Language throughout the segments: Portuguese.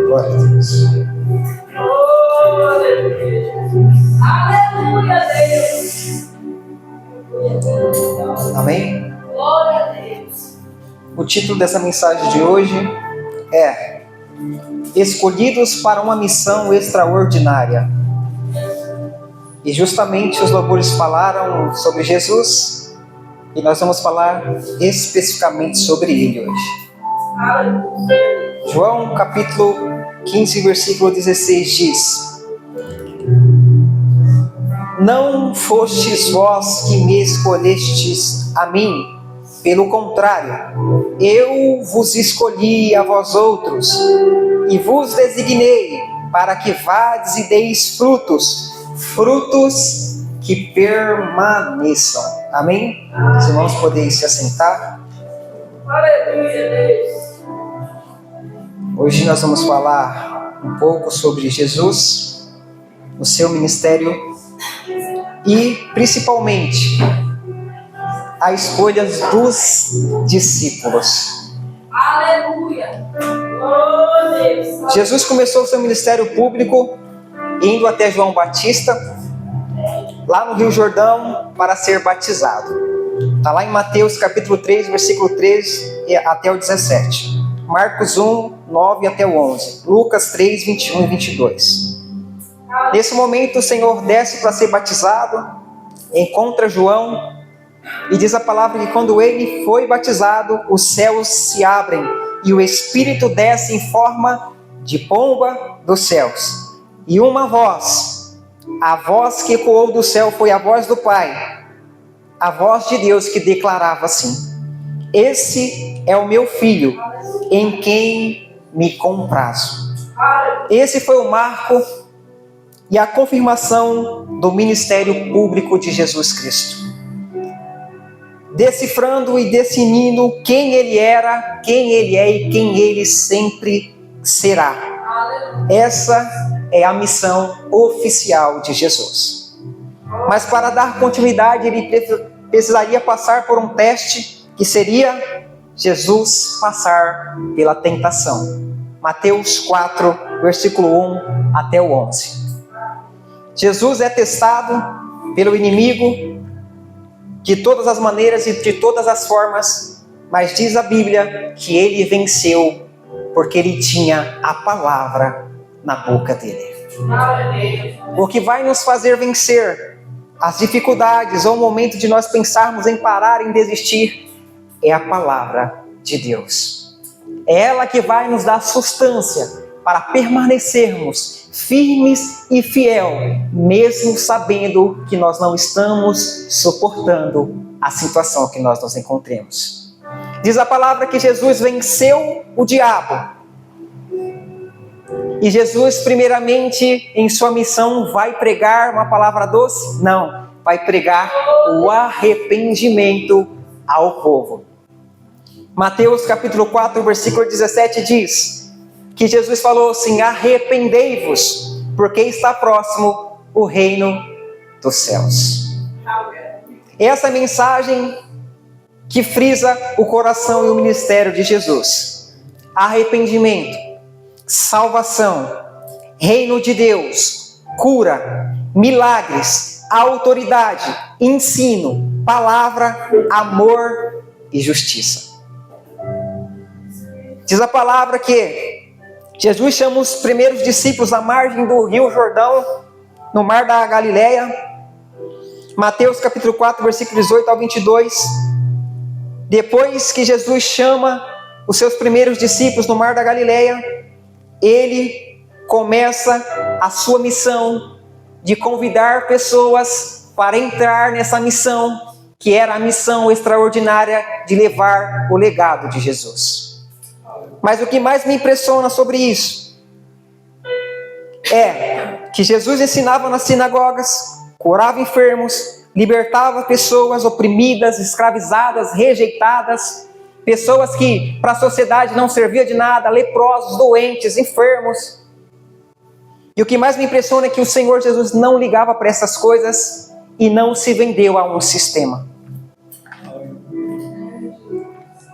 Glória a Deus. Aleluia, Deus. Amém? Glória a Deus. O título dessa mensagem de hoje é Escolhidos para uma missão extraordinária. E justamente os louvores falaram sobre Jesus e nós vamos falar especificamente sobre ele hoje. João capítulo 15, versículo 16 diz: Não fostes vós que me escolhestes a mim, pelo contrário, eu vos escolhi a vós outros, e vos designei para que vades e deis frutos que permaneçam. Amém? Os irmãos podem se assentar. Aleluia, Deus. Hoje nós vamos falar um pouco sobre Jesus, o seu ministério e principalmente a escolha dos discípulos. Aleluia. Oh, Deus. Jesus começou o seu ministério público indo até João Batista, lá no Rio Jordão, para ser batizado. Está lá em Mateus capítulo 3, versículo 13 até o 17. Marcos 1, 9 até o 11. Lucas 3, 21 e 22. Nesse momento o Senhor desce para ser batizado, encontra João e diz a palavra que quando ele foi batizado, os céus se abrem e o Espírito desce em forma de pomba dos céus. E uma voz, a voz que ecoou do céu foi a voz do Pai, a voz de Deus que declarava assim: Esse é o meu filho, em quem me comprazo. Esse foi o marco e a confirmação do ministério público de Jesus Cristo, decifrando e definindo quem ele era, quem ele é e quem ele sempre será. Essa é a missão oficial de Jesus. Mas para dar continuidade, ele precisaria passar por um teste, que seria Jesus passar pela tentação. Mateus 4, versículo 1 até o 11. Jesus é testado pelo inimigo de todas as maneiras e de todas as formas, mas diz a Bíblia que ele venceu porque ele tinha a palavra na boca dele. O que vai nos fazer vencer as dificuldades ou o momento de nós pensarmos em parar, em desistir, é a palavra de Deus. É ela que vai nos dar sustância para permanecermos firmes e fiel, mesmo sabendo que nós não estamos suportando a situação que nós nos encontremos. Diz a palavra que Jesus venceu o diabo. E Jesus, primeiramente, em sua missão, vai pregar uma palavra doce? Não, vai pregar o arrependimento ao povo. Mateus capítulo 4, versículo 17 diz que Jesus falou assim: arrependei-vos, porque está próximo o reino dos céus. Essa é a mensagem que frisa o coração e o ministério de Jesus. Arrependimento, salvação, reino de Deus, cura, milagres, autoridade, ensino, palavra, amor e justiça. Diz a palavra que Jesus chama os primeiros discípulos à margem do Rio Jordão, no mar da Galileia. Mateus capítulo 4, versículos 18 ao 22. Depois que Jesus chama os seus primeiros discípulos no mar da Galileia, ele começa a sua missão de convidar pessoas para entrar nessa missão, que era a missão extraordinária de levar o legado de Jesus. Mas o que mais me impressiona sobre isso é que Jesus ensinava nas sinagogas, curava enfermos, libertava pessoas oprimidas, escravizadas, rejeitadas, pessoas que para a sociedade não servia de nada, leprosos, doentes, enfermos. E o que mais me impressiona é que o Senhor Jesus não ligava para essas coisas e não se vendeu a um sistema.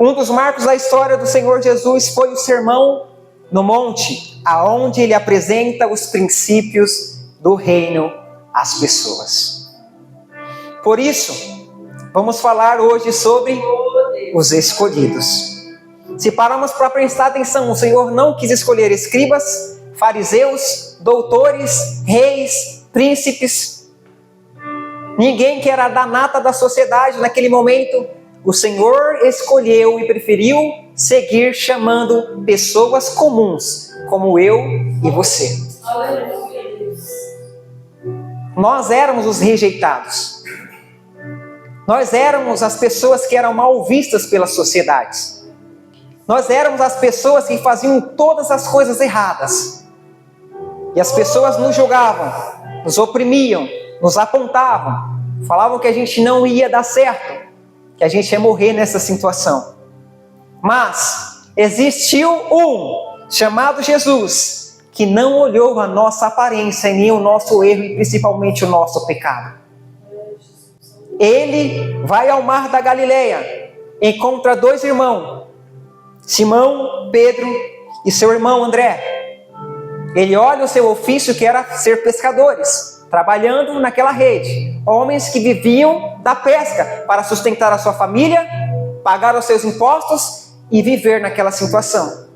Um dos marcos da história do Senhor Jesus foi o Sermão no Monte, aonde ele apresenta os princípios do reino às pessoas. Por isso, vamos falar hoje sobre os escolhidos. Se pararmos para prestar atenção, o Senhor não quis escolher escribas, fariseus, doutores, reis, príncipes, ninguém que era da nata da sociedade naquele momento. O Senhor escolheu e preferiu seguir chamando pessoas comuns, como eu e você. Nós éramos os rejeitados. Nós éramos as pessoas que eram mal vistas pelas sociedades. Nós éramos as pessoas que faziam todas as coisas erradas. E as pessoas nos julgavam, nos oprimiam, nos apontavam, falavam que a gente não ia dar certo, que a gente ia morrer nessa situação. Mas existiu um chamado Jesus, que não olhou a nossa aparência, nem o nosso erro e principalmente o nosso pecado. Ele vai ao mar da Galileia, encontra dois irmãos, Simão, Pedro e seu irmão André. Ele olha o seu ofício, que era ser pescadores, trabalhando naquela rede. Homens que viviam da pesca para sustentar a sua família, pagar os seus impostos e viver naquela situação.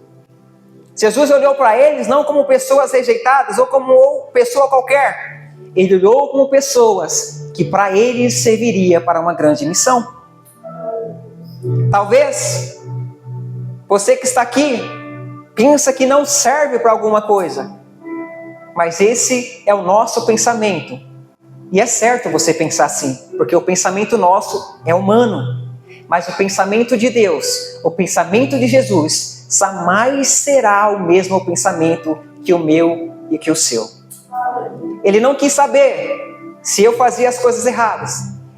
Jesus olhou para eles não como pessoas rejeitadas ou como pessoa qualquer. Ele olhou como pessoas que para eles serviria para uma grande missão. Talvez você que está aqui pensa que não serve para alguma coisa, mas esse é o nosso pensamento. E é certo você pensar assim, porque o pensamento nosso é humano. Mas o pensamento de Deus, o pensamento de Jesus, jamais será o mesmo pensamento que o meu e que o seu. Ele não quis saber se eu fazia as coisas erradas.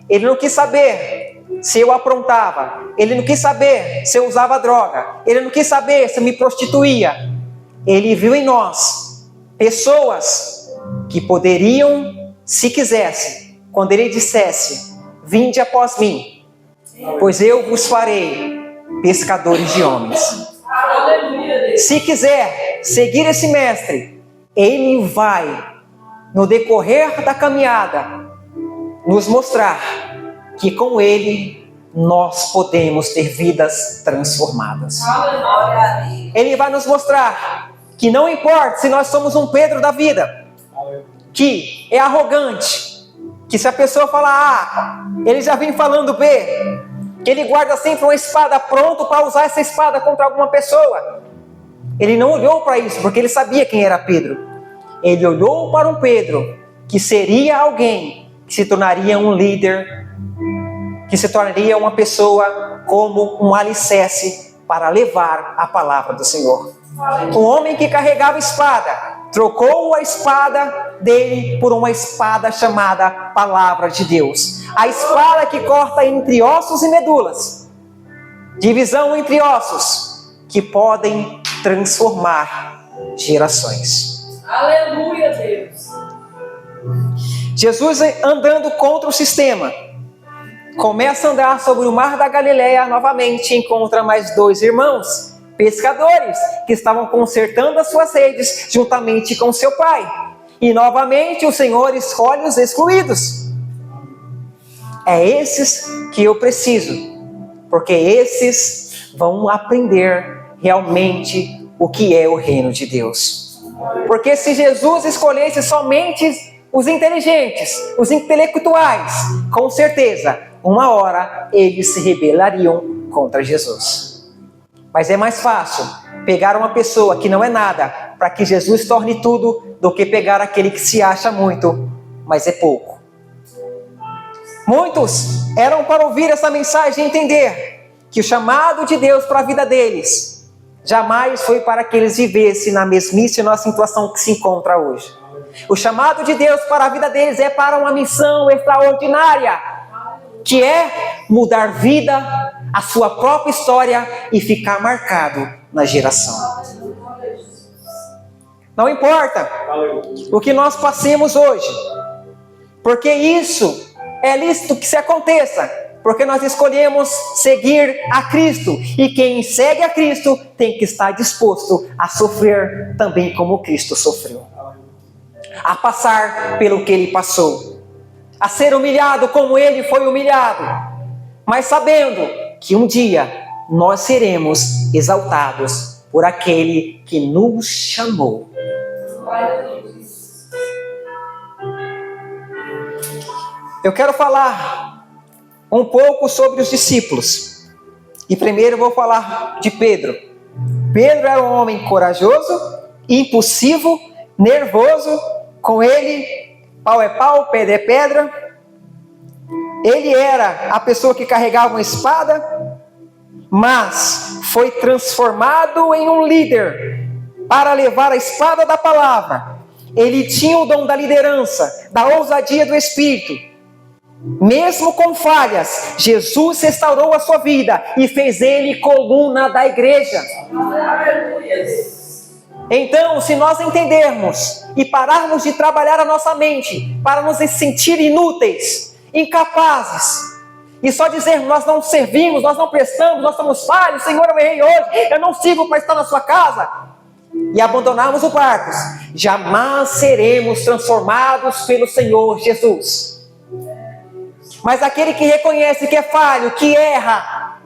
Ele não quis saber se eu aprontava. Ele não quis saber se eu usava droga. Ele não quis saber se eu me prostituía. Ele viu em nós pessoas que poderiam, se quisesse, quando ele dissesse: vinde após mim, pois eu vos farei pescadores de homens. Se quiser seguir esse mestre, ele vai, no decorrer da caminhada, nos mostrar que com ele nós podemos ter vidas transformadas. Ele vai nos mostrar que não importa se nós somos um Pedro da vida, que é arrogante, que se a pessoa falar A, ele já vem falando B, que ele guarda sempre uma espada pronto para usar essa espada contra alguma pessoa. Ele não olhou para isso, porque ele sabia quem era Pedro. Ele olhou para um Pedro que seria alguém que se tornaria um líder, que se tornaria uma pessoa como um alicerce para levar a palavra do Senhor. Um homem que carregava espada, trocou a espada dele por uma espada chamada Palavra de Deus. A espada que corta entre ossos e medulas, divisão entre ossos, que podem transformar gerações. Aleluia, Deus. Jesus, andando contra o sistema, começa a andar sobre o mar da Galileia novamente, encontra mais dois irmãos, pescadores, que estavam consertando as suas redes juntamente com seu pai. E novamente o Senhor escolhe os excluídos. É esses que eu preciso, porque esses vão aprender realmente o que é o reino de Deus. Porque se Jesus escolhesse somente os inteligentes, os intelectuais, com certeza, uma hora eles se rebelariam contra Jesus. Mas é mais fácil pegar uma pessoa que não é nada para que Jesus torne tudo, do que pegar aquele que se acha muito, mas é pouco. Muitos eram para ouvir essa mensagem e entender que o chamado de Deus para a vida deles jamais foi para que eles vivessem na mesmice e na situação que se encontra hoje. O chamado de Deus para a vida deles é para uma missão extraordinária, que é mudar vida, a sua própria história e ficar marcado na geração. Não importa o que nós passemos hoje, porque isso é lícito que se aconteça, Porque nós escolhemos seguir a Cristo. E quem segue a Cristo tem que estar disposto a sofrer também como Cristo sofreu. A passar pelo que Ele passou. A ser humilhado como Ele foi humilhado. Mas sabendo que um dia nós seremos exaltados por aquele que nos chamou. Eu quero falar um pouco sobre os discípulos. E primeiro eu vou falar de Pedro. Pedro era um homem corajoso, impulsivo, nervoso. Com ele, pau é pau, pedra é pedra. Ele era a pessoa que carregava uma espada, mas foi transformado em um líder para levar a espada da palavra. Ele tinha o dom da liderança, da ousadia do Espírito. Mesmo com falhas, Jesus restaurou a sua vida e fez ele coluna da igreja. Então, se nós entendermos e pararmos de trabalhar a nossa mente para nos sentir inúteis, incapazes, e só dizermos, nós não servimos, nós não prestamos, nós somos falhos, Senhor, eu errei hoje, eu não sirvo para estar na sua casa, e abandonarmos o barco, jamais seremos transformados pelo Senhor Jesus. Mas aquele que reconhece que é falho, que erra,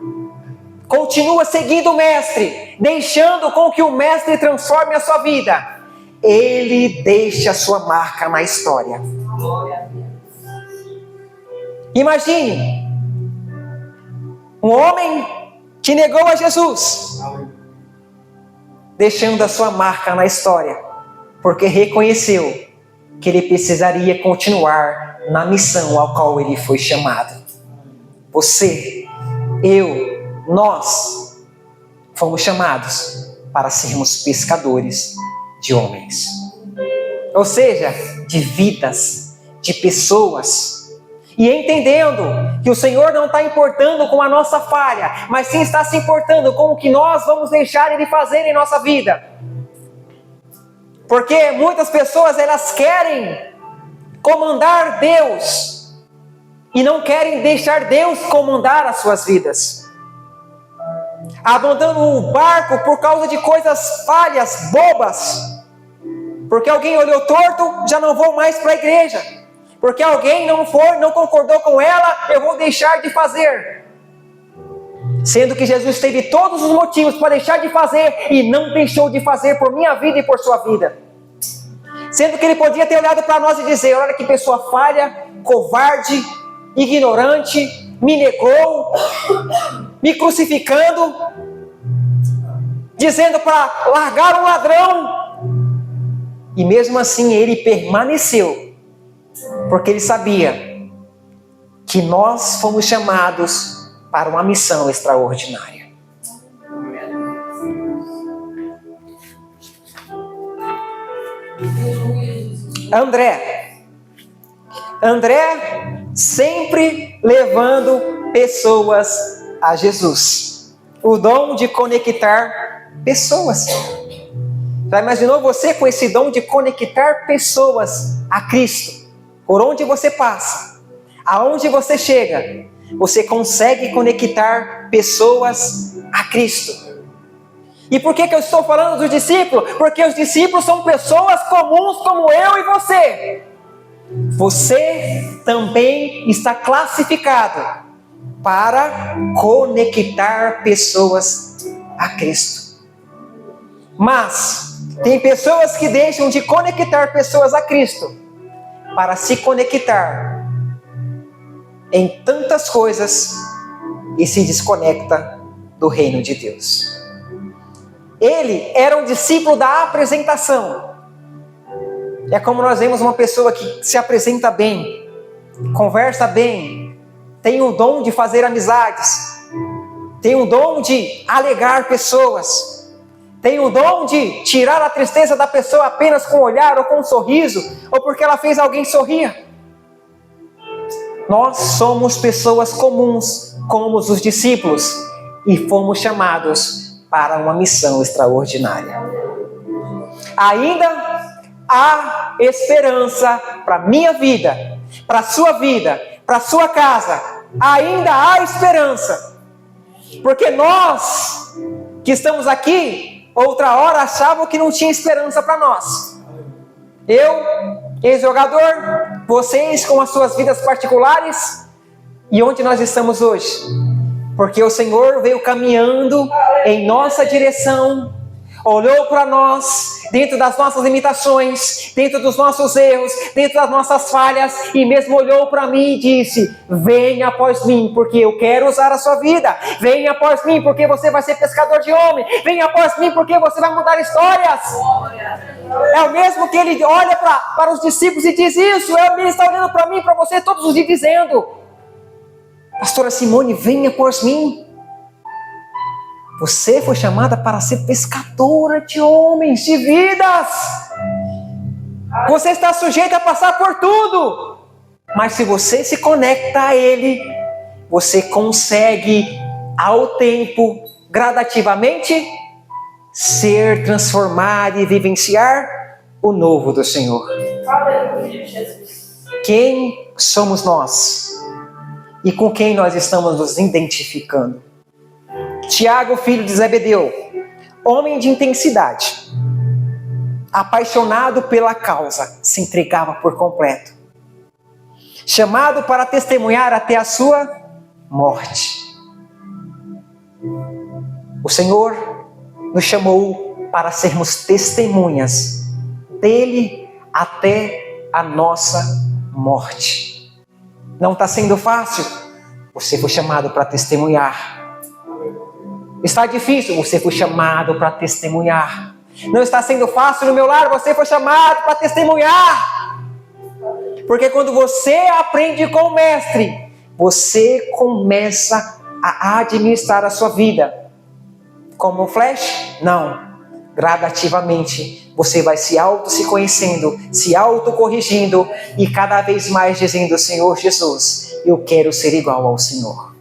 continua seguindo o Mestre, deixando com que o Mestre transforme a sua vida, ele deixa a sua marca na história. Imagine um homem que negou a Jesus, deixando a sua marca na história, porque reconheceu que ele precisaria continuar na missão ao qual ele foi chamado. Você, eu, nós fomos chamados para sermos pescadores de homens. Ou seja, de vidas, de pessoas. E entendendo que o Senhor não está importando com a nossa falha, mas sim está se importando com o que nós vamos deixar Ele fazer em nossa vida. Porque muitas pessoas, elas querem comandar Deus e não querem deixar Deus comandar as suas vidas. Abandonam o barco por causa de coisas falhas, bobas. Porque alguém olhou torto, já não vou mais para a igreja. Porque alguém não concordou com ela, eu vou deixar de fazer. Sendo que Jesus teve todos os motivos para deixar de fazer e não deixou de fazer por minha vida e por sua vida. Sendo que ele podia ter olhado para nós e dizer, olha que pessoa falha, covarde, ignorante, me negou, me crucificando, dizendo para largar um ladrão. E mesmo assim ele permaneceu, porque ele sabia que nós fomos chamados para uma missão extraordinária. André sempre levando pessoas a Jesus. O dom de conectar pessoas. Já imaginou você com esse dom de conectar pessoas a Cristo? Por onde você passa, aonde você chega, você consegue conectar pessoas a Cristo. E por que eu estou falando dos discípulos? Porque os discípulos são pessoas comuns como eu e você. Você também está classificado para conectar pessoas a Cristo. Mas tem pessoas que deixam de conectar pessoas a Cristo para se conectar em tantas coisas e se desconecta do reino de Deus. Ele era um discípulo da apresentação. É como nós vemos uma pessoa que se apresenta bem, conversa bem, tem o dom de fazer amizades, tem o dom de alegrar pessoas, tem o dom de tirar a tristeza da pessoa apenas com um olhar ou com um sorriso, ou porque ela fez alguém sorrir. Nós somos pessoas comuns, como os discípulos, e fomos chamados para uma missão extraordinária. Ainda há esperança para a minha vida, para a sua vida, para a sua casa, ainda há esperança. Porque nós que estamos aqui, outra hora achavam que não tinha esperança para nós. Eu, ex-jogador, vocês com as suas vidas particulares, e onde nós estamos hoje? Porque o Senhor veio caminhando em nossa direção, olhou para nós, dentro das nossas limitações, dentro dos nossos erros, dentro das nossas falhas, e mesmo olhou para mim e disse: venha após mim, porque eu quero usar a sua vida. Venha após mim, porque você vai ser pescador de homem. Venha após mim, porque você vai mudar histórias. É o mesmo que ele olha para os discípulos e diz isso. Ele está olhando para mim, para você, todos os dias dizendo: pastora Simone, venha após mim. Você foi chamada para ser pescadora de homens, de vidas. Você está sujeita a passar por tudo. Mas se você se conecta a Ele, você consegue, ao tempo, gradativamente, ser, transformar e vivenciar o novo do Senhor. Aleluia, Jesus. Quem somos nós? E com quem nós estamos nos identificando? Tiago, filho de Zebedeu, homem de intensidade, apaixonado pela causa, se entregava por completo, chamado para testemunhar até a sua morte. O Senhor nos chamou para sermos testemunhas dele até a nossa morte. Não está sendo fácil? Você foi chamado para testemunhar. Está difícil? Você foi chamado para testemunhar. Não está sendo fácil no meu lar? Você foi chamado para testemunhar. Porque quando você aprende com o mestre, você começa a administrar a sua vida. Como um flash? Não. Gradativamente, você vai se conhecendo, se autocorrigindo e cada vez mais dizendo: Senhor Jesus, eu quero ser igual ao Senhor.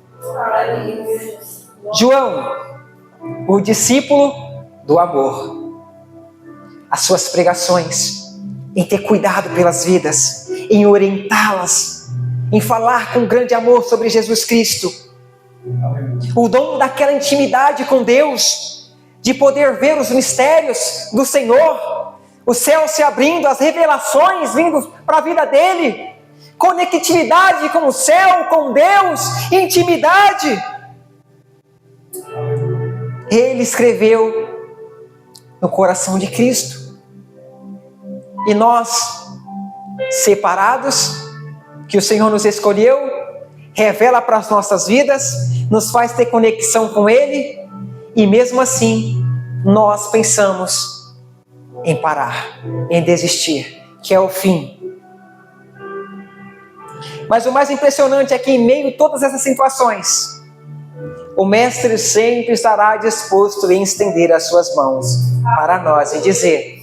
João, o discípulo do amor. As suas pregações, em ter cuidado pelas vidas, em orientá-las, em falar com grande amor sobre Jesus Cristo. O dom daquela intimidade com Deus, de poder ver os mistérios do Senhor, o céu se abrindo, as revelações vindo para a vida dele, conectividade com o céu, com Deus, intimidade. Ele escreveu no coração de Cristo. E nós, separados, que o Senhor nos escolheu, revela para as nossas vidas, nos faz ter conexão com Ele, e mesmo assim, nós pensamos em parar, em desistir, que é o fim. Mas o mais impressionante é que em meio a todas essas situações, o Mestre sempre estará disposto em estender as suas mãos para nós e dizer: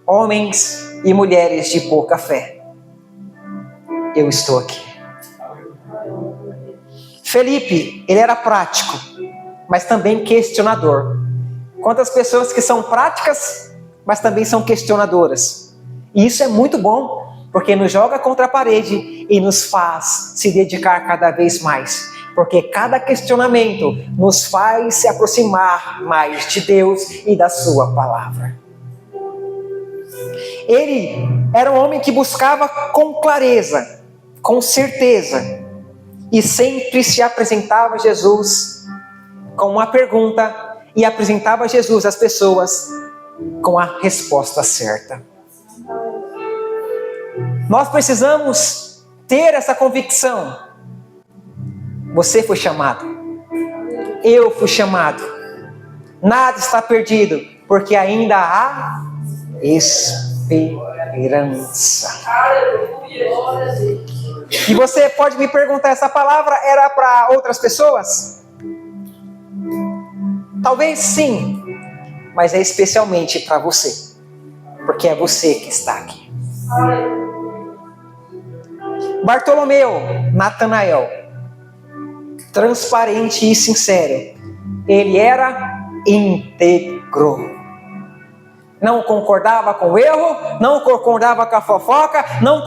homens e mulheres de pouca fé, eu estou aqui. Felipe, ele era prático, mas também questionador. Quantas pessoas que são práticas, mas também são questionadoras. E isso é muito bom, porque nos joga contra a parede e nos faz se dedicar cada vez mais. Porque cada questionamento nos faz se aproximar mais de Deus e da sua palavra. Ele era um homem que buscava com clareza, com certeza, e sempre se apresentava a Jesus com uma pergunta e apresentava Jesus às pessoas com a resposta certa. Nós precisamos ter essa convicção. Você foi chamado. Eu fui chamado. Nada está perdido, porque ainda há esperança. E você pode me perguntar, essa palavra era para outras pessoas? Talvez sim, mas é especialmente para você, porque é você que está aqui. Bartolomeu, Natanael, transparente e sincero, ele era íntegro. Não concordava com o erro, não concordava com a fofoca, não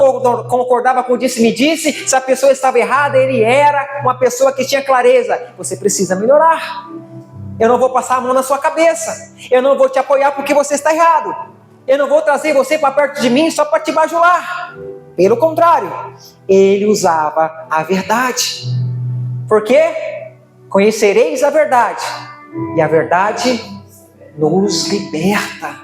concordava com o disse-me-disse. Se a pessoa estava errada, ele era uma pessoa que tinha clareza. Você precisa melhorar. Eu não vou passar a mão na sua cabeça. Eu não vou te apoiar porque você está errado. Eu não vou trazer você para perto de mim só para te bajular. Pelo contrário, ele usava a verdade. Por quê? Conhecereis a verdade, e a verdade nos liberta.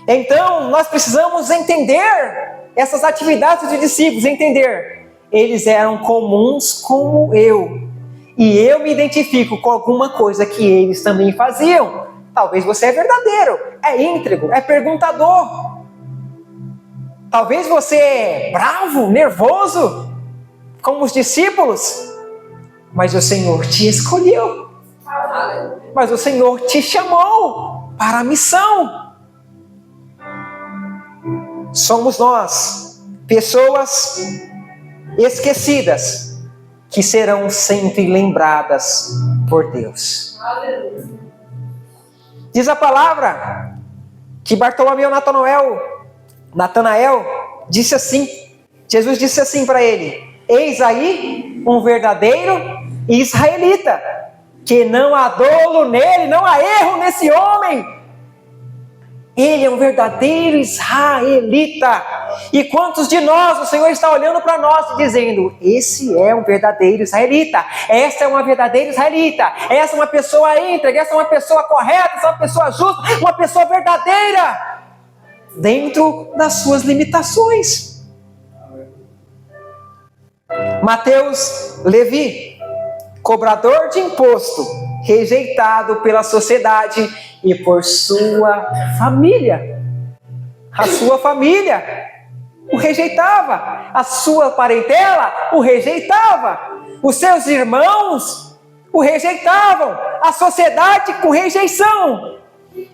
Então, nós precisamos entender essas atividades de discípulos, entender. Eles eram comuns como eu. E eu me identifico com alguma coisa que eles também faziam. Talvez você é verdadeiro, é íntegro, é perguntador. Talvez você é bravo, nervoso, como os discípulos. Mas o Senhor te escolheu. Mas o Senhor te chamou para a missão. Somos nós, pessoas esquecidas, que serão sempre lembradas por Deus. Diz a palavra que Bartolomeu Natanael disse assim, Jesus disse assim para ele: eis aí um verdadeiro israelita, que não há dolo nele, não há erro nesse homem. Ele é um verdadeiro israelita. E quantos de nós o Senhor está olhando para nós e dizendo: esse é um verdadeiro israelita, essa é uma verdadeira israelita, essa é uma pessoa íntegra, essa é uma pessoa correta, essa é uma pessoa justa, uma pessoa verdadeira, dentro das suas limitações. Mateus Levi, cobrador de imposto, rejeitado pela sociedade e por sua família. A sua família o rejeitava, a sua parentela o rejeitava, os seus irmãos o rejeitavam, a sociedade com rejeição.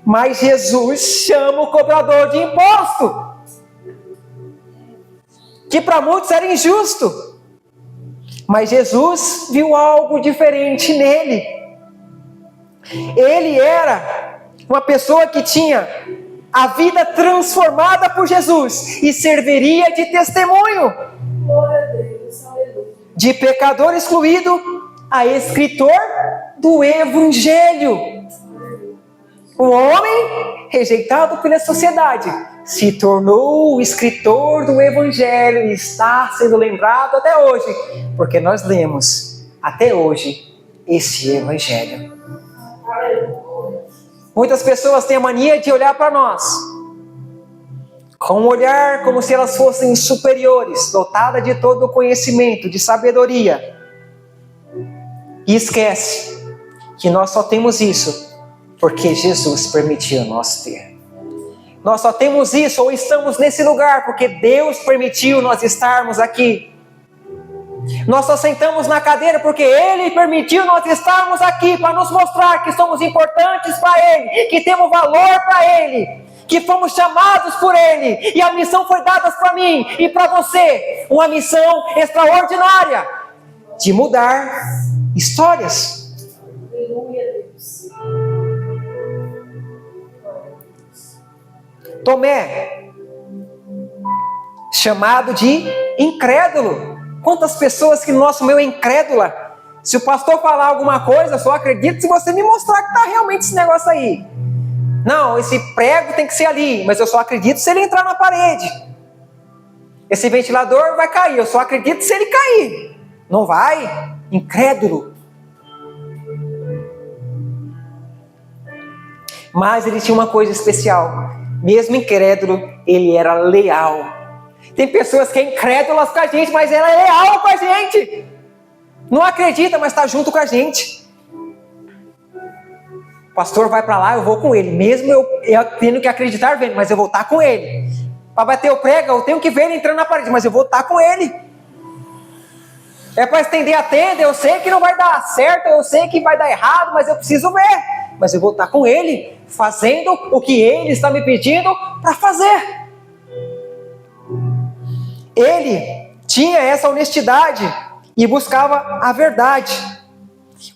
Mas Jesus chama o cobrador de imposto, que para muitos era injusto. Mas Jesus viu algo diferente nele. Ele era uma pessoa que tinha a vida transformada por Jesus e serviria de testemunho. De pecador excluído a escritor do Evangelho. Um homem rejeitado pela sociedade se tornou o escritor do Evangelho e está sendo lembrado até hoje, porque nós lemos até hoje esse Evangelho. Muitas pessoas têm a mania de olhar para nós com um olhar como se elas fossem superiores, dotadas de todo o conhecimento, de sabedoria, e esquece que nós só temos isso porque Jesus permitiu nós ter. Nós só temos isso ou estamos nesse lugar porque Deus permitiu nós estarmos aqui. Nós só sentamos na cadeira porque Ele permitiu nós estarmos aqui, para nos mostrar que somos importantes para Ele, que temos valor para Ele, que fomos chamados por Ele, e a missão foi dada para mim e para você, uma missão extraordinária, de mudar histórias. Aleluia, Deus. Tomé, chamado de incrédulo. Quantas pessoas que no nosso meio é incrédula. Se o pastor falar alguma coisa, eu só acredito se você me mostrar que está realmente esse negócio aí. Não, esse prego tem que ser ali, mas eu só acredito se ele entrar na parede. Esse ventilador vai cair, eu só acredito se ele cair. Não vai? Incrédulo. Mas ele tinha uma coisa especial. Mesmo incrédulo, ele era leal. Tem pessoas que é incrédulas com a gente, mas ela é leal com a gente. Não acredita, mas está junto com a gente. O pastor vai para lá, eu vou com ele. Mesmo eu tendo que acreditar vendo, mas eu vou estar com ele. Para bater o prego, eu tenho que ver ele entrando na parede, mas eu vou estar com ele. É para estender a tenda, eu sei que não vai dar certo, eu sei que vai dar errado, mas eu preciso ver. Mas eu vou estar com ele, fazendo o que ele está me pedindo para fazer. Ele tinha essa honestidade e buscava a verdade.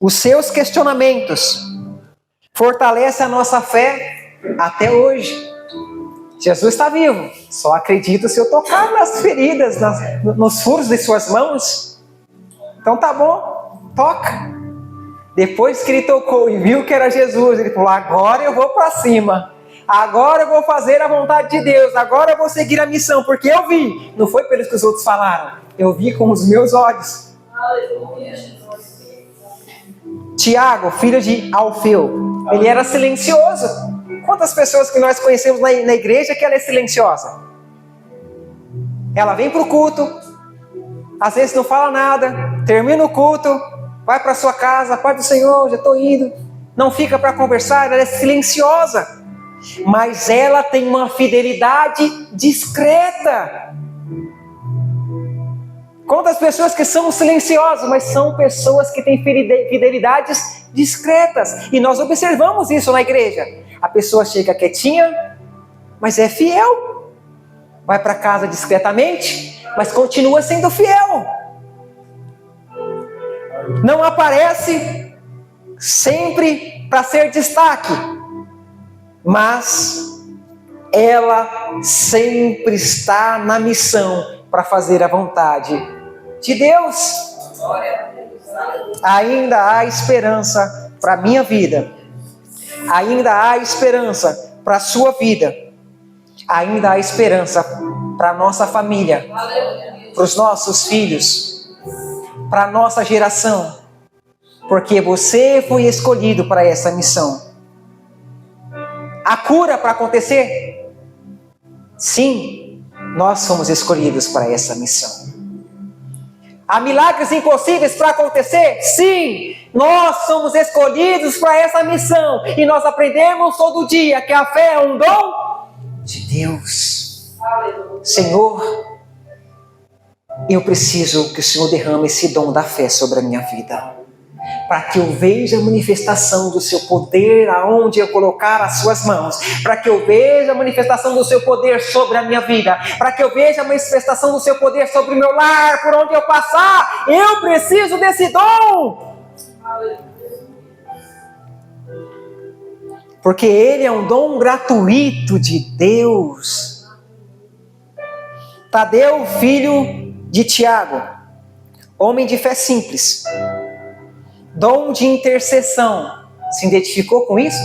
Os seus questionamentos fortalecem a nossa fé até hoje. Jesus está vivo. Só acredito se eu tocar nas feridas, nos furos de suas mãos. Então tá bom, toca. Depois que ele tocou e viu que era Jesus, ele falou: agora eu vou para cima. Agora eu vou fazer a vontade de Deus. Agora eu vou seguir a missão, porque eu vi. Não foi pelos que os outros falaram. Eu vi com os meus olhos. Tiago, filho de Alfeu, ele era silencioso. Quantas pessoas que nós conhecemos na igreja que ela é silenciosa? Ela vem para o culto, às vezes não fala nada, termina o culto, vai para sua casa, Pai do Senhor, já estou indo. Não fica para conversar, ela é silenciosa. Mas ela tem uma fidelidade discreta. Quantas pessoas que são silenciosas, mas são pessoas que têm fidelidades discretas. E nós observamos isso na igreja. A pessoa chega quietinha, mas é fiel. Vai para casa discretamente, mas continua sendo fiel. Não aparece sempre para ser destaque, mas ela sempre está na missão para fazer a vontade de Deus. Ainda há esperança para a minha vida. Ainda há esperança para a sua vida. Ainda há esperança para a nossa família, para os nossos filhos, para a nossa geração. Porque você foi escolhido para essa missão. A cura para acontecer? Sim, nós somos escolhidos para essa missão. Há milagres impossíveis para acontecer? Sim, nós somos escolhidos para essa missão. E nós aprendemos todo dia que a fé é um dom de Deus. Senhor, eu preciso que o Senhor derrame esse dom da fé sobre a minha vida, para que eu veja a manifestação do seu poder aonde eu colocar as suas mãos, para que eu veja a manifestação do seu poder sobre a minha vida, para que eu veja a manifestação do seu poder sobre o meu lar, por onde eu passar. Eu preciso desse dom, porque ele é um dom gratuito de Deus. Tadeu, filho de Tiago, homem de fé simples, dom de intercessão. Se identificou com isso?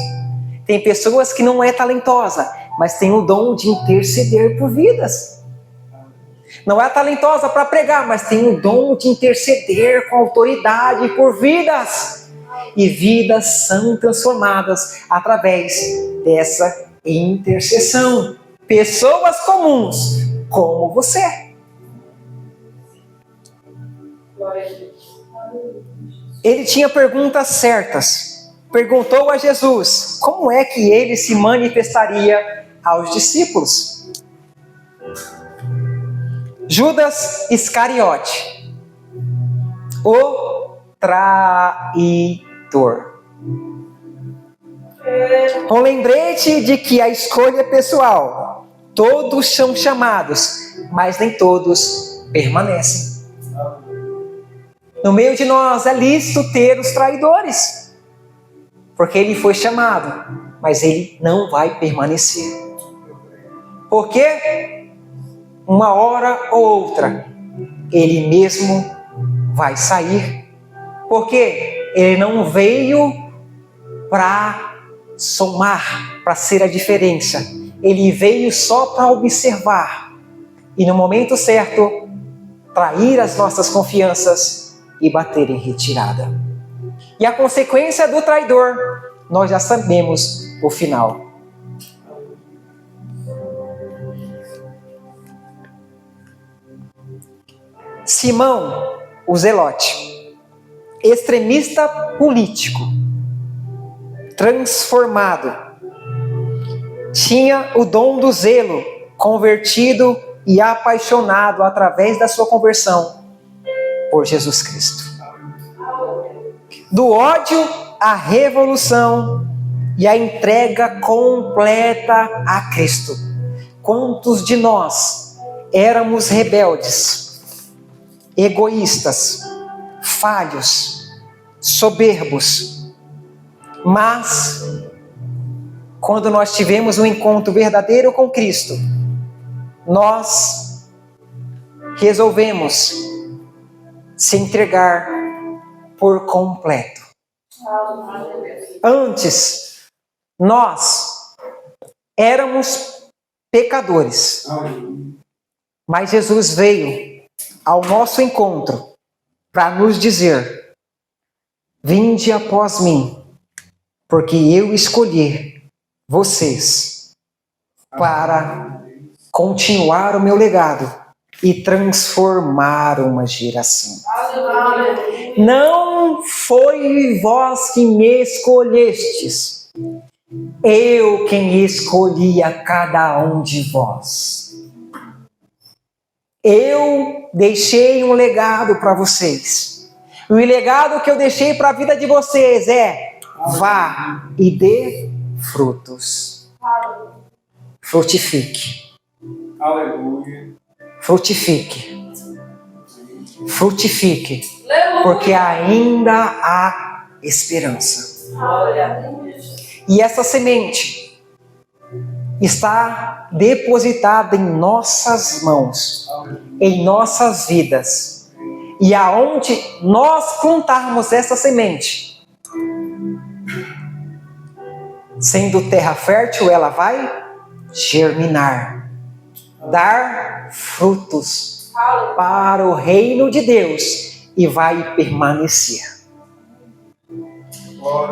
Tem pessoas que não é talentosa, mas tem o dom de interceder por vidas. Não é talentosa para pregar, mas tem o dom de interceder com autoridade por vidas. E vidas são transformadas através dessa intercessão. Pessoas comuns, como você. Glória a Deus. Ele tinha perguntas certas. Perguntou a Jesus como é que ele se manifestaria aos discípulos. Judas Iscariote, o traidor. Um lembrete de que a escolha é pessoal. Todos são chamados, mas nem todos permanecem. No meio de nós é lícito ter os traidores, porque ele foi chamado, mas ele não vai permanecer. Porque uma hora ou outra ele mesmo vai sair, porque ele não veio para somar, para ser a diferença. Ele veio só para observar e no momento certo trair as nossas confianças e bater em retirada. E a consequência do traidor, nós já sabemos o final. Simão, o Zelote, extremista político, transformado, tinha o dom do zelo, convertido e apaixonado através da sua conversão por Jesus Cristo. Do ódio à revolução e à entrega completa a Cristo. Quantos de nós éramos rebeldes, egoístas, falhos, soberbos, mas quando nós tivemos um encontro verdadeiro com Cristo, nós resolvemos se entregar por completo. Antes, nós éramos pecadores, mas Jesus veio ao nosso encontro para nos dizer: vinde após mim, porque eu escolhi vocês para continuar o meu legado e transformar uma geração. Não foi vós que me escolhestes, eu quem escolhi a cada um de vós. Eu deixei um legado para vocês. E o legado que eu deixei para a vida de vocês é: vá e dê frutos. Frutifique. Aleluia. Frutifique. Frutifique. Porque ainda há esperança. E essa semente está depositada em nossas mãos, em nossas vidas. E aonde nós plantarmos essa semente, sendo terra fértil, ela vai germinar, dar frutos para o reino de Deus e vai permanecer.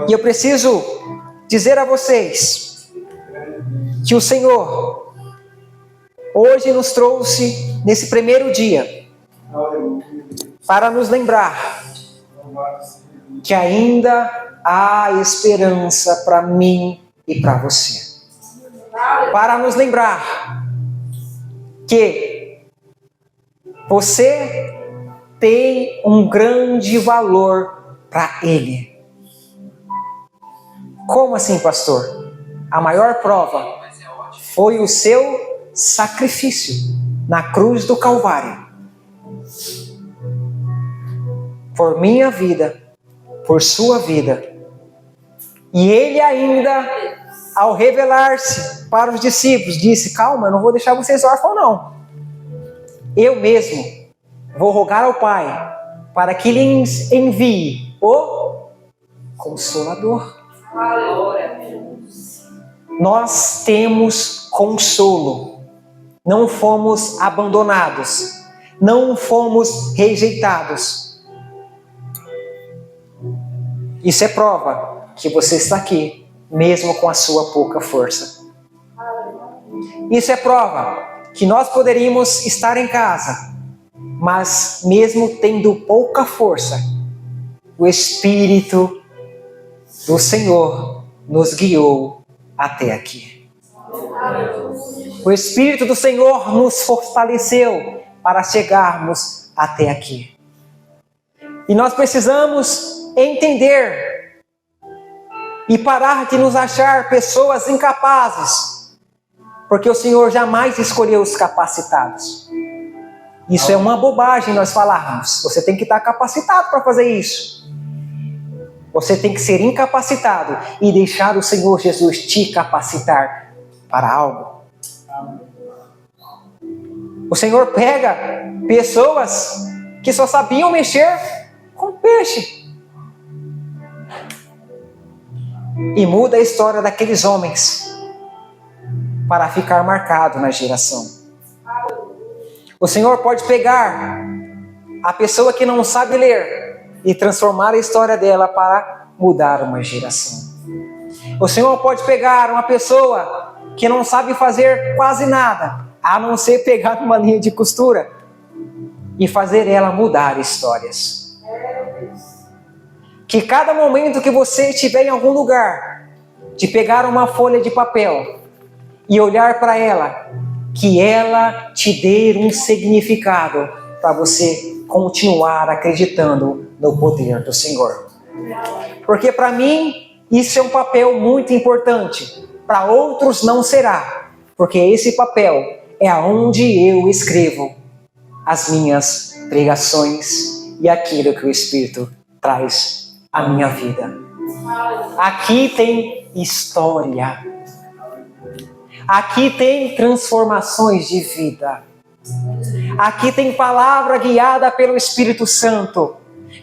E eu preciso dizer a vocês que o Senhor hoje nos trouxe nesse primeiro dia para nos lembrar que ainda há esperança para mim e para você. Para nos lembrar que você tem um grande valor para Ele. Como assim, pastor? A maior prova foi o seu sacrifício na cruz do Calvário. Por minha vida, por sua vida. E Ele ainda, ao revelar-se para os discípulos, disse: calma, eu não vou deixar vocês órfãos não. Eu mesmo vou rogar ao Pai para que lhes envie o Consolador. Nós temos consolo. Não fomos abandonados. Não fomos rejeitados. Isso é prova que você está aqui, mesmo com a sua pouca força. Isso é prova que nós poderíamos estar em casa, mas mesmo tendo pouca força, o Espírito do Senhor nos guiou até aqui. O Espírito do Senhor nos fortaleceu para chegarmos até aqui. E nós precisamos entender e parar de nos achar pessoas incapazes, porque o Senhor jamais escolheu os capacitados. Isso é uma bobagem nós falarmos. Você tem que estar capacitado para fazer isso. Você tem que ser incapacitado e deixar o Senhor Jesus te capacitar para algo. O Senhor pega pessoas que só sabiam mexer com peixe e muda a história daqueles homens para ficar marcado na geração. O Senhor pode pegar a pessoa que não sabe ler e transformar a história dela para mudar uma geração. O Senhor pode pegar uma pessoa que não sabe fazer quase nada, a não ser pegar uma linha de costura e fazer ela mudar histórias. Que cada momento que você estiver em algum lugar, de pegar uma folha de papel e olhar para ela, que ela te dê um significado para você continuar acreditando no poder do Senhor. Porque para mim isso é um papel muito importante, para outros não será, porque esse papel é aonde eu escrevo as minhas pregações e aquilo que o Espírito traz à minha vida. Aqui tem história. Aqui tem transformações de vida. Aqui tem palavra guiada pelo Espírito Santo,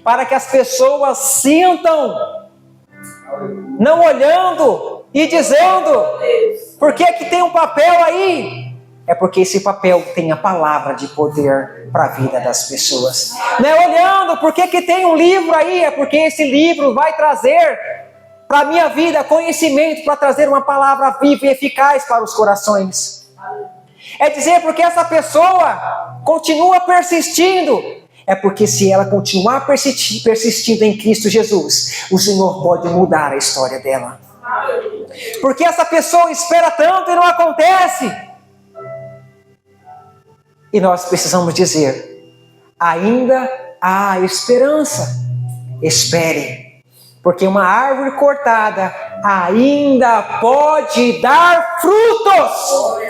para que as pessoas sintam, não olhando e dizendo, por que que tem um papel aí? É porque esse papel tem a palavra de poder para a vida das pessoas. Não é olhando, por que que tem um livro aí? É porque esse livro vai trazer para a minha vida conhecimento, para trazer uma palavra viva e eficaz para os corações. É dizer, porque essa pessoa continua persistindo. É porque se ela continuar persistindo em Cristo Jesus, o Senhor pode mudar a história dela. Porque essa pessoa espera tanto e não acontece. E nós precisamos dizer, ainda há esperança. Espere, porque uma árvore cortada ainda pode dar frutos.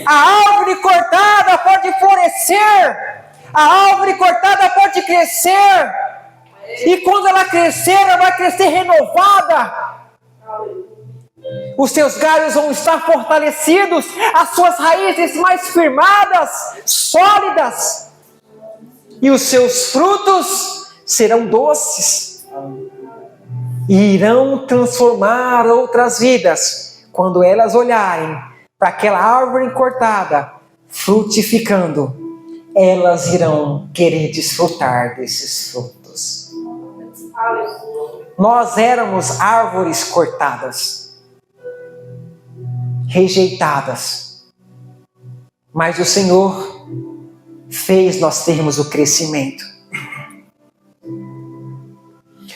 A árvore cortada pode florescer. A árvore cortada pode crescer. E quando ela crescer, ela vai crescer renovada. Os seus galhos vão estar fortalecidos, as suas raízes mais firmadas, sólidas. E os seus frutos serão doces. E irão transformar outras vidas. Quando elas olharem para aquela árvore cortada, frutificando, elas irão querer desfrutar desses frutos. Nós éramos árvores cortadas, rejeitadas, mas o Senhor fez nós termos o crescimento.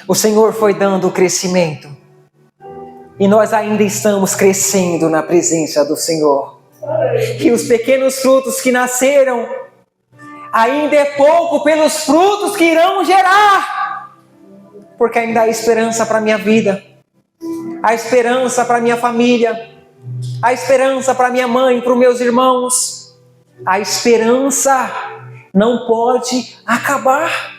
O Senhor foi dando o crescimento, e nós ainda estamos crescendo na presença do Senhor. E os pequenos frutos que nasceram, ainda é pouco pelos frutos que irão gerar, porque ainda há esperança para a minha vida, há esperança para a minha família, há esperança para minha mãe, para os meus irmãos. A esperança não pode acabar.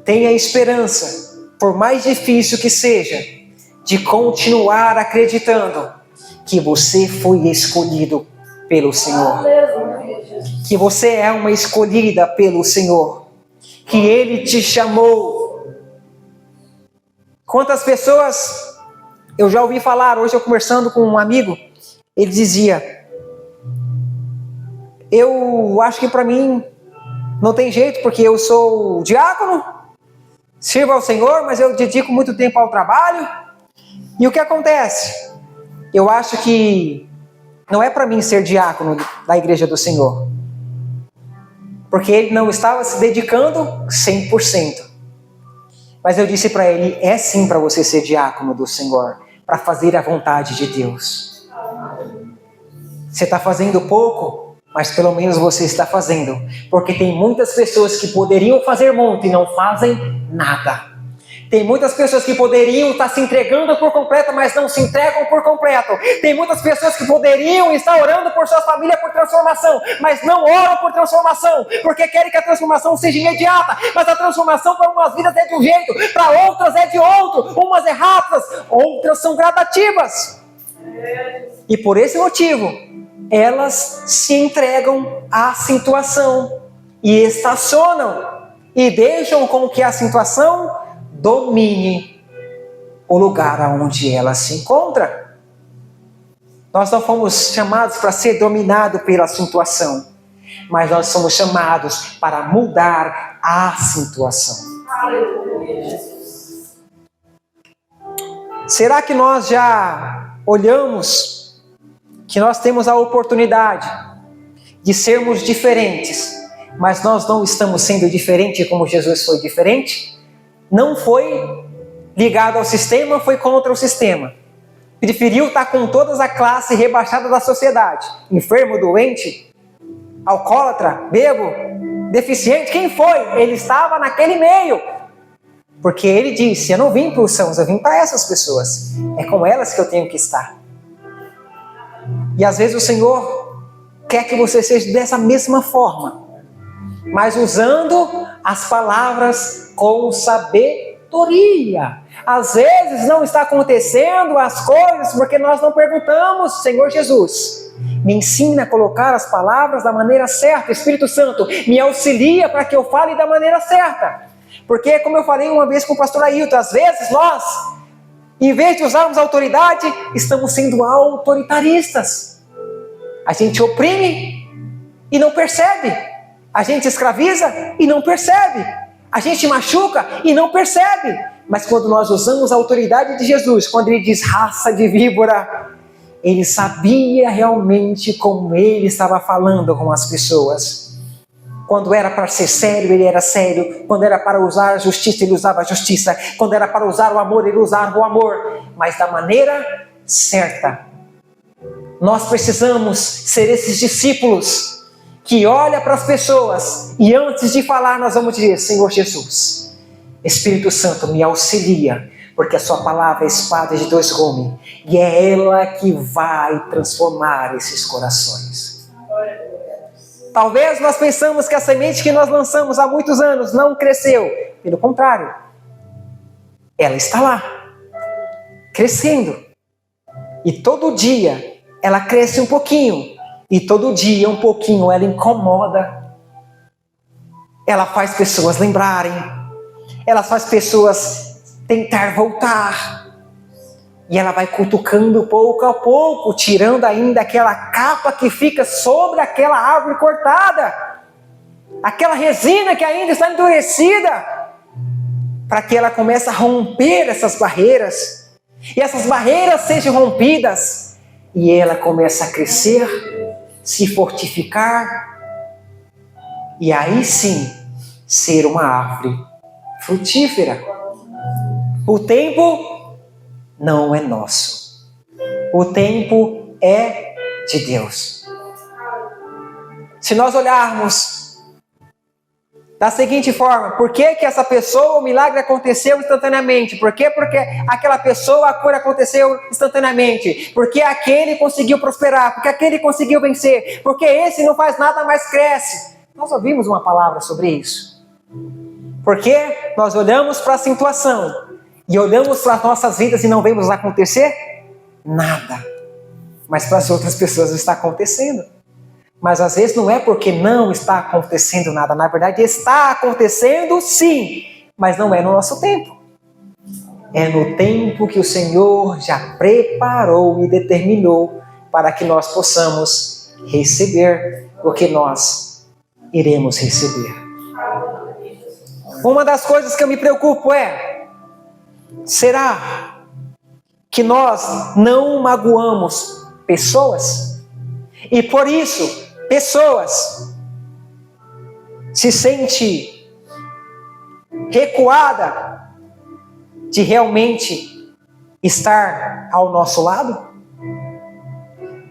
Tenha esperança, por mais difícil que seja, de continuar acreditando que você foi escolhido pelo Senhor. Que você é uma escolhida pelo Senhor. Que Ele te chamou. Quantas pessoas eu já ouvi falar, hoje eu conversando com um amigo, ele dizia, eu acho que para mim não tem jeito, porque eu sou diácono, sirvo ao Senhor, mas eu dedico muito tempo ao trabalho. E o que acontece? Eu acho que não é para mim ser diácono da igreja do Senhor, porque ele não estava se dedicando 100%. Mas eu disse para ele, é sim para você ser diácono do Senhor, para fazer a vontade de Deus. Você está fazendo pouco, mas pelo menos você está fazendo, porque tem muitas pessoas que poderiam fazer muito e não fazem nada. Tem muitas pessoas que poderiam estar se entregando por completo, mas não se entregam por completo. Tem muitas pessoas que poderiam estar orando por sua família por transformação, mas não oram por transformação, porque querem que a transformação seja imediata. Mas a transformação para umas vidas é de um jeito, para outras é de outro. Umas é rápidas, outras são gradativas. E por esse motivo, elas se entregam à situação e estacionam e deixam com que a situação domine o lugar onde ela se encontra. Nós não fomos chamados para ser dominados pela situação, mas nós somos chamados para mudar a situação. Será que nós já olhamos que nós temos a oportunidade de sermos diferentes, mas nós não estamos sendo diferentes como Jesus foi diferente? Não foi ligado ao sistema, foi contra o sistema. Preferiu estar com toda a classe rebaixada da sociedade. Enfermo, doente, alcoólatra, bebo, deficiente, quem foi? Ele estava naquele meio. Porque ele disse, eu não vim para os sãos, eu vim para essas pessoas. É com elas que eu tenho que estar. E às vezes o Senhor quer que você seja dessa mesma forma, mas usando as palavras com sabedoria. autoria. Às vezes não está acontecendo as coisas porque nós não perguntamos: Senhor Jesus, me ensina a colocar as palavras da maneira certa. Espírito Santo, me auxilia para que eu fale da maneira certa. Porque, como eu falei uma vez com o pastor Ailton, às vezes nós, em vez de usarmos autoridade, estamos sendo autoritaristas. A gente oprime e não percebe. A gente escraviza e não percebe. A gente machuca e não percebe. Mas quando nós usamos a autoridade de Jesus, quando ele diz raça de víbora, ele sabia realmente como ele estava falando com as pessoas. Quando era para ser sério, ele era sério. Quando era para usar a justiça, ele usava a justiça. Quando era para usar o amor, ele usava o amor. Mas da maneira certa. Nós precisamos ser esses discípulos que olham para as pessoas e antes de falar nós vamos dizer: Senhor Jesus, Espírito Santo, me auxilia, porque a sua palavra é espada de dois gumes e é ela que vai transformar esses corações. Talvez nós pensamos que a semente que nós lançamos há muitos anos não cresceu. Pelo contrário, ela está lá, crescendo. E todo dia ela cresce um pouquinho. E todo dia um pouquinho ela incomoda. Ela faz pessoas lembrarem. Ela faz pessoas tentar voltar. E ela vai cutucando pouco a pouco, tirando ainda aquela capa que fica sobre aquela árvore cortada. Aquela resina que ainda está endurecida. Para que ela comece a romper essas barreiras. E essas barreiras sejam rompidas. E ela começa a crescer, se fortificar. E aí sim, ser uma árvore frutífera. O tempo não é nosso. O tempo é de Deus. Se nós olharmos da seguinte forma: por que essa pessoa, o milagre aconteceu instantaneamente? Por quê? Porque aquela pessoa, a cura aconteceu instantaneamente. Porque aquele conseguiu prosperar, porque aquele conseguiu vencer, porque esse não faz nada, mas cresce. Nós ouvimos uma palavra sobre isso. Porque nós olhamos para a situação e olhamos para as nossas vidas e não vemos acontecer nada. Mas para as outras pessoas está acontecendo. Mas às vezes não é porque não está acontecendo nada. Na verdade está acontecendo sim, mas não é no nosso tempo. É no tempo que o Senhor já preparou e determinou para que nós possamos receber o que nós iremos receber. Uma das coisas que eu me preocupo é: será que nós não magoamos pessoas? E por isso, pessoas se sentem recuada de realmente estar ao nosso lado?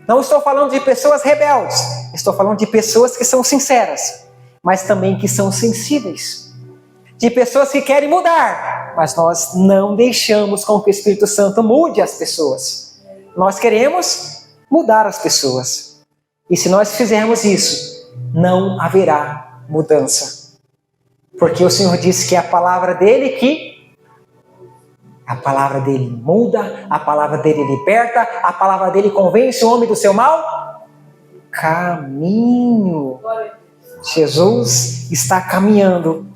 Não estou falando de pessoas rebeldes, estou falando de pessoas que são sinceras, mas também que são sensíveis. De pessoas que querem mudar, mas nós não deixamos com que o Espírito Santo mude as pessoas. Nós queremos mudar as pessoas. E se nós fizermos isso, não haverá mudança. Porque o Senhor disse que é a palavra dele a palavra dele muda, a palavra dele liberta, a palavra dele convence o homem do seu mau caminho. Jesus está caminhando.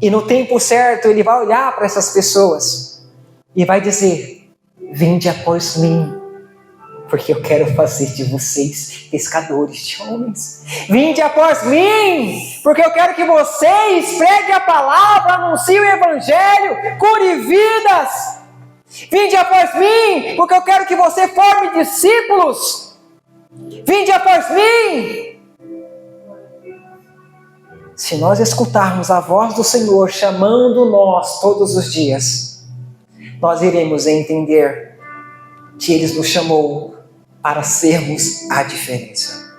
E no tempo certo ele vai olhar para essas pessoas e vai dizer: vinde após mim, porque eu quero fazer de vocês pescadores de homens. Vinde após mim, porque eu quero que vocês preguem a palavra, anunciem o evangelho, cure vidas. Vinde após mim, porque eu quero que você forme discípulos. Vinde após mim. Se nós escutarmos a voz do Senhor chamando nós todos os dias, nós iremos entender que Ele nos chamou para sermos a diferença.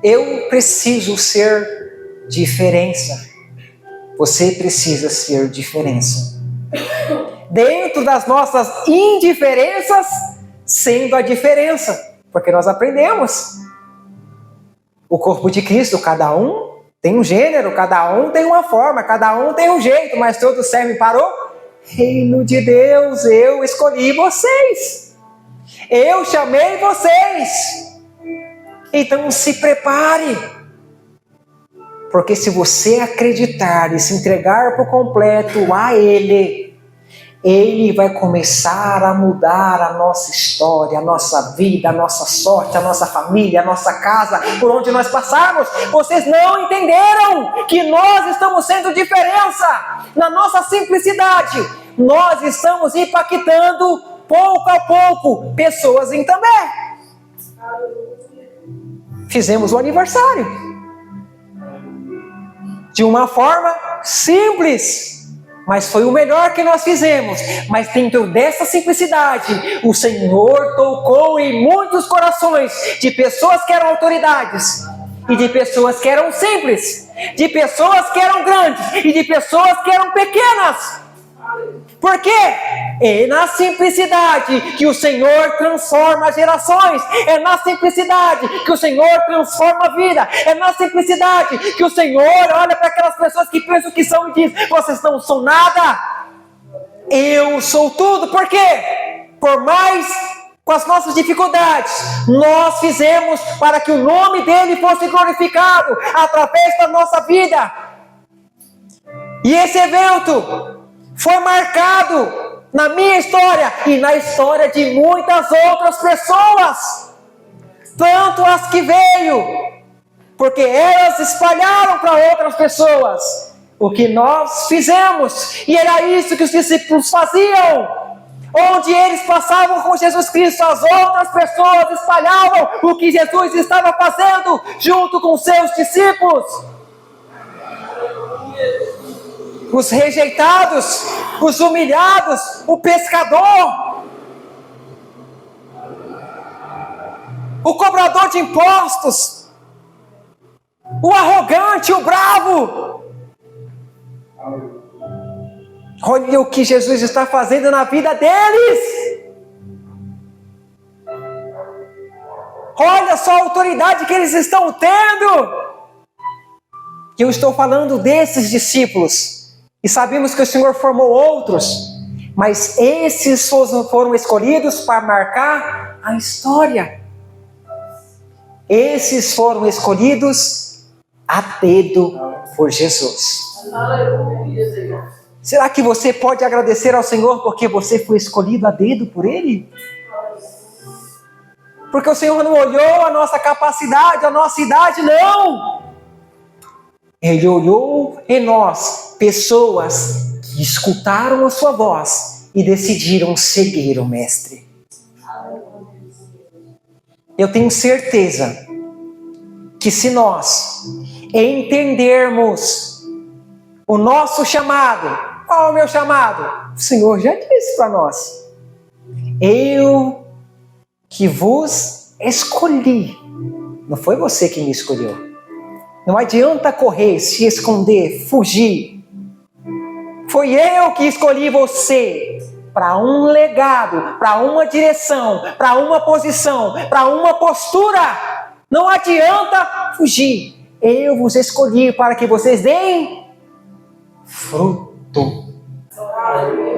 Eu preciso ser diferença. Você precisa ser diferença. Dentro das nossas indiferenças, sendo a diferença. Porque nós aprendemos. O corpo de Cristo, cada um tem um gênero, cada um tem uma forma, cada um tem um jeito, mas todos servem para o reino de Deus. Eu escolhi vocês. Eu chamei vocês. Então se prepare. Porque se você acreditar e se entregar por completo a Ele, Ele vai começar a mudar a nossa história, a nossa vida, a nossa sorte, a nossa família, a nossa casa, por onde nós passarmos. Vocês não entenderam que nós estamos sendo diferença na nossa simplicidade. Nós estamos impactando pouco a pouco pessoas em També. Fizemos o aniversário de uma forma simples. Mas foi o melhor que nós fizemos. Mas dentro dessa simplicidade, o Senhor tocou em muitos corações de pessoas que eram autoridades e de pessoas que eram simples, de pessoas que eram grandes e de pessoas que eram pequenas. Por quê? É na simplicidade que o Senhor transforma gerações. É na simplicidade que o Senhor transforma a vida. É na simplicidade que o Senhor olha para aquelas pessoas que pensam que são e diz: vocês não são nada, eu sou tudo. Por quê? Por mais com as nossas dificuldades, nós fizemos para que o nome dele fosse glorificado através da nossa vida. E esse evento foi marcado na minha história e na história de muitas outras pessoas, tanto as que veio, porque elas espalharam para outras pessoas o que nós fizemos, e era isso que os discípulos faziam. Onde eles passavam com Jesus Cristo, as outras pessoas espalhavam o que Jesus estava fazendo junto com seus discípulos. Os rejeitados, os humilhados, o pescador, o cobrador de impostos, o arrogante, o bravo. Olha o que Jesus está fazendo na vida deles. Olha só a autoridade que eles estão tendo. Eu estou falando desses discípulos. E sabemos que o Senhor formou outros, mas esses foram escolhidos para marcar a história. Esses foram escolhidos a dedo por Jesus. Será que você pode agradecer ao Senhor porque você foi escolhido a dedo por Ele? Porque o Senhor não olhou a nossa capacidade, a nossa idade, não! Ele olhou em nós pessoas que escutaram a sua voz e decidiram seguir o Mestre. Eu tenho certeza que se nós entendermos o nosso chamado, qual é o meu chamado? O Senhor já disse para nós: eu que vos escolhi. Não foi você que me escolheu. Não adianta correr, se esconder, fugir. Foi eu que escolhi você para um legado, para uma direção, para uma posição, para uma postura. Não adianta fugir. Eu vos escolhi para que vocês deem fruto.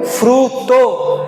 Fruto.